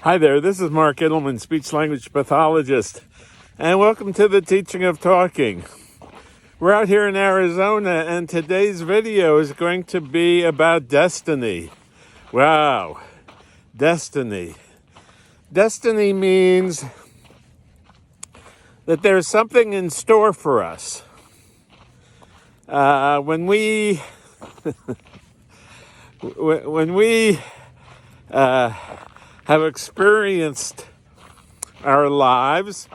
Hi there, this is Mark Edelman, speech-language pathologist, and welcome to the Teaching of Talking. We're out here in Arizona, and today's video is going to be about destiny. Wow, destiny. Destiny means that there's something in store for us. When we have experienced our lives,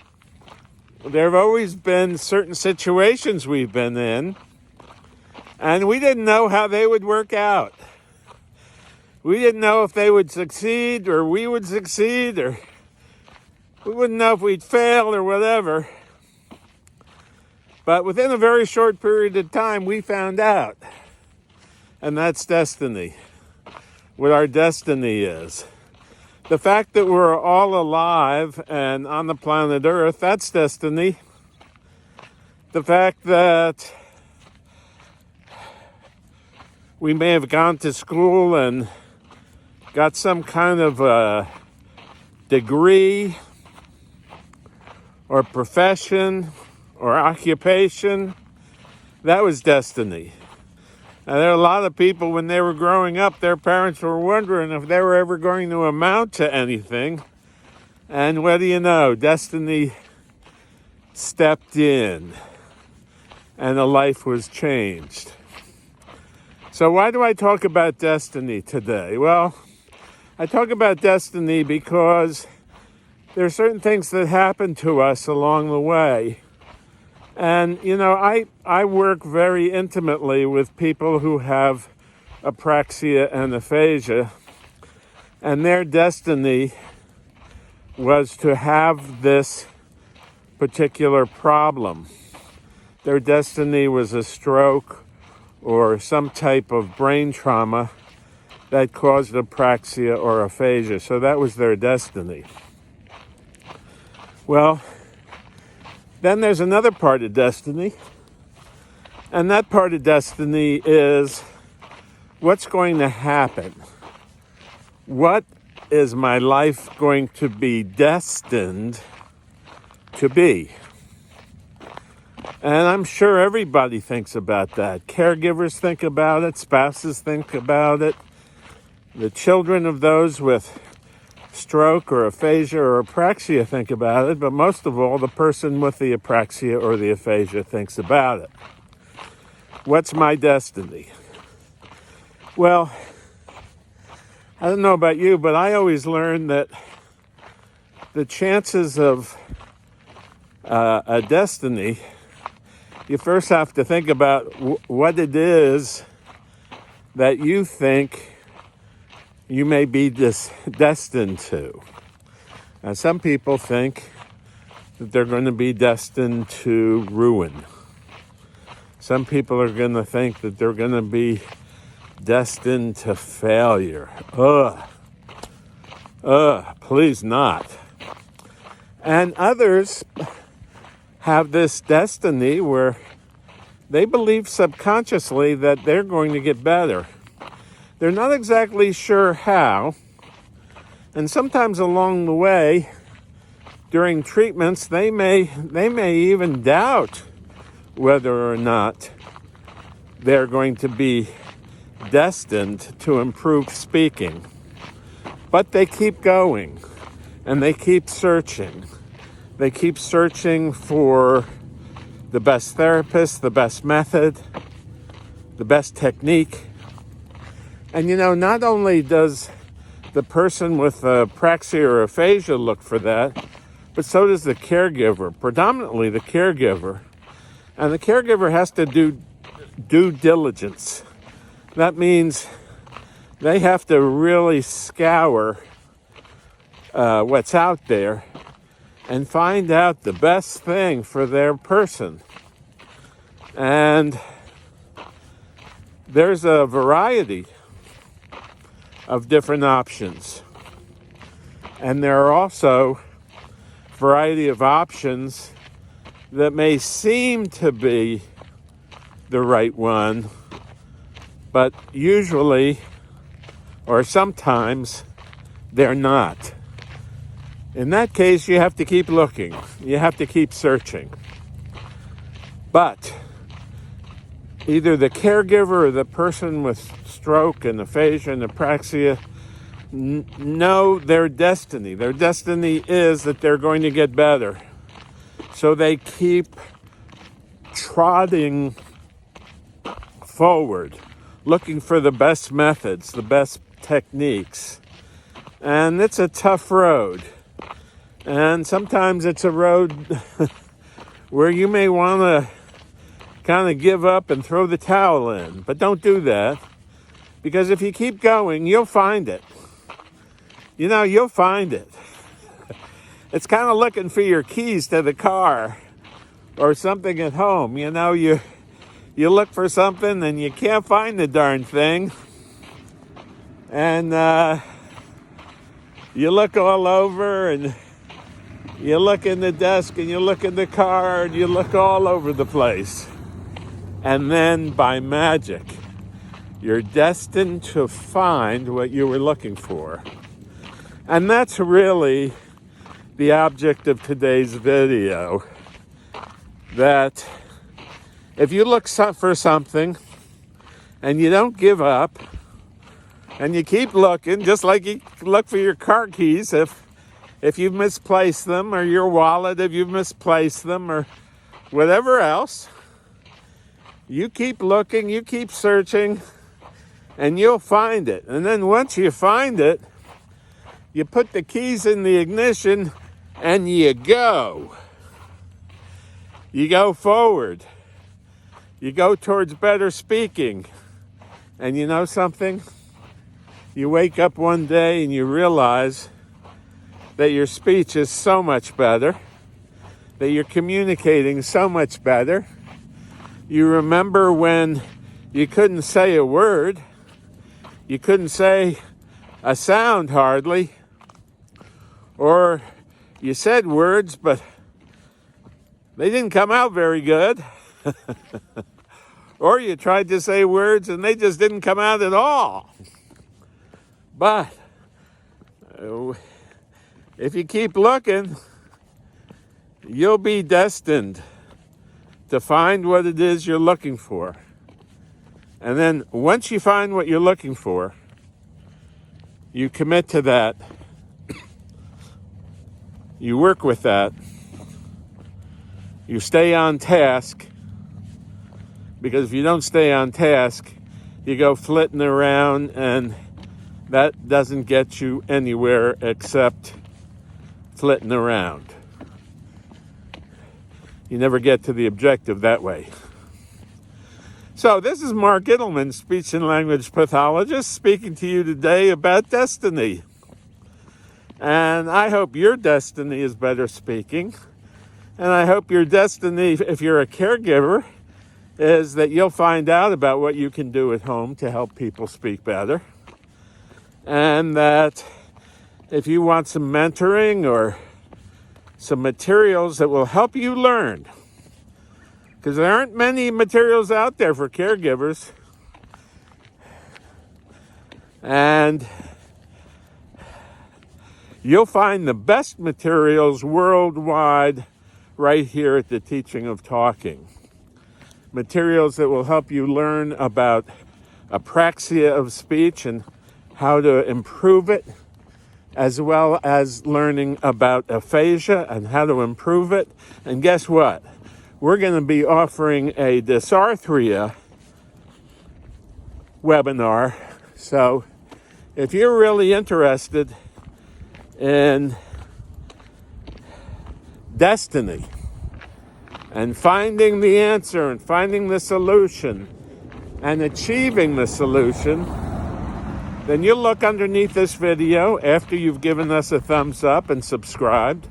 there have always been certain situations we've been in, and we didn't know how they would work out. We didn't know if they would succeed or we would succeed, or we wouldn't know if we'd fail or whatever. But within a very short period of time, we found out. And that's destiny, what our destiny is. The fact that we're all alive and on the planet Earth, that's destiny. The fact that we may have gone to school and got some kind of a degree or profession or occupation, that was destiny. Now, there are a lot of people, when they were growing up, their parents were wondering if they were ever going to amount to anything. And what do you know? Destiny stepped in and a life was changed. So why do I talk about destiny today? Well, I talk about destiny because there are certain things that happen to us along the way. And, you know, I work very intimately with people who have apraxia and aphasia, and their destiny was to have this particular problem. Their destiny was a stroke or some type of brain trauma that caused apraxia or aphasia. So that was their destiny. Well, then there's another part of destiny, and that part of destiny is what's going to happen. What is my life going to be destined to be? And I'm sure everybody thinks about that. Caregivers think about it, spouses think about it, the children of those with stroke or aphasia or apraxia think about it, but most of all, the person with the apraxia or the aphasia thinks about it. What's my destiny? Well, I don't know about you, but I always learned that the chances of a destiny, you first have to think about what it is that you think you may be destined to. Now, some people think that they're going to be destined to ruin. Some people are going to think that they're going to be destined to failure. Please not. And others have this destiny where they believe subconsciously that they're going to get better. They're not exactly sure how, and sometimes along the way, during treatments, they may even doubt whether or not they're going to be destined to improve speaking. But they keep going, and they keep searching. They keep searching for the best therapist, the best method, the best technique. And, you know, not only does the person with apraxia or aphasia look for that, but so does the caregiver, predominantly the caregiver. And the caregiver has to do due diligence. That means they have to really scour what's out there and find out the best thing for their person. And there's a variety of different options. And there are also a variety of options that may seem to be the right one, but usually or sometimes they're not. In that case, you have to keep looking. You have to keep searching. But either the caregiver or the person with stroke and aphasia and apraxia know their destiny. Their destiny is that they're going to get better. So they keep trotting forward, looking for the best methods, the best techniques. And it's a tough road. And sometimes it's a road where you may want to kind of give up and throw the towel in. But don't do that, because if you keep going, you'll find it. You'll find it. It's kind of looking for your keys to the car or something at home. You look for something and you can't find the darn thing. And you look all over, and you look in the desk, and you look in the car, and you look all over the place. And then by magic, you're destined to find what you were looking for. And that's really the object of today's video. That if you look for something and you don't give up and you keep looking, just like you look for your car keys if you've misplaced them, or your wallet if you've misplaced them, or whatever else, you keep looking, you keep searching, and you'll find it. And then once you find it, you put the keys in the ignition and you go. You go forward. You go towards better speaking. And you know something? You wake up one day and you realize that your speech is so much better, that you're communicating so much better. You remember when you couldn't say a word, you couldn't say a sound hardly, or you said words, but they didn't come out very good. Or you tried to say words and they just didn't come out at all. But if you keep looking, you'll be destined to find what it is you're looking for. And then once you find what you're looking for, you commit to that. You work with that. You stay on task. Because if you don't stay on task, you go flitting around, and that doesn't get you anywhere except flitting around. You never get to the objective that way. So this is Mark Ittleman, speech and language pathologist, speaking to you today about destiny. And I hope your destiny is better speaking. And I hope your destiny, if you're a caregiver, is that you'll find out about what you can do at home to help people speak better. And that if you want some mentoring or some materials that will help you learn, because there aren't many materials out there for caregivers, and you'll find the best materials worldwide right here at the Teaching of Talking. Materials that will help you learn about apraxia of speech and how to improve it, as well as learning about aphasia and how to improve it. And guess what? We're going to be offering a dysarthria webinar. So if you're really interested in destiny and finding the answer and finding the solution and achieving the solution, then you'll look underneath this video after you've given us a thumbs up and subscribed.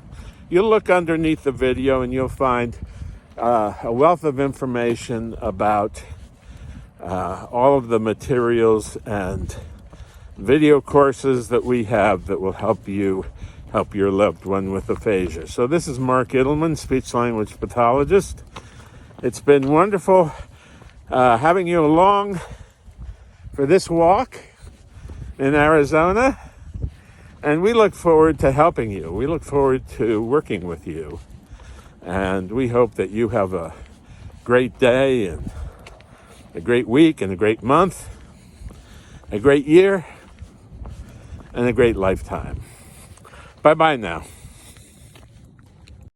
You'll look underneath the video and you'll find a wealth of information about all of the materials and video courses that we have that will help you help your loved one with aphasia. So this is Mark Ittleman, speech-language pathologist. It's been wonderful having you along for this walk in Arizona. And we look forward to helping you. We look forward to working with you. And we hope that you have a great day and a great week and a great month, a great year, and a great lifetime. Bye-bye now.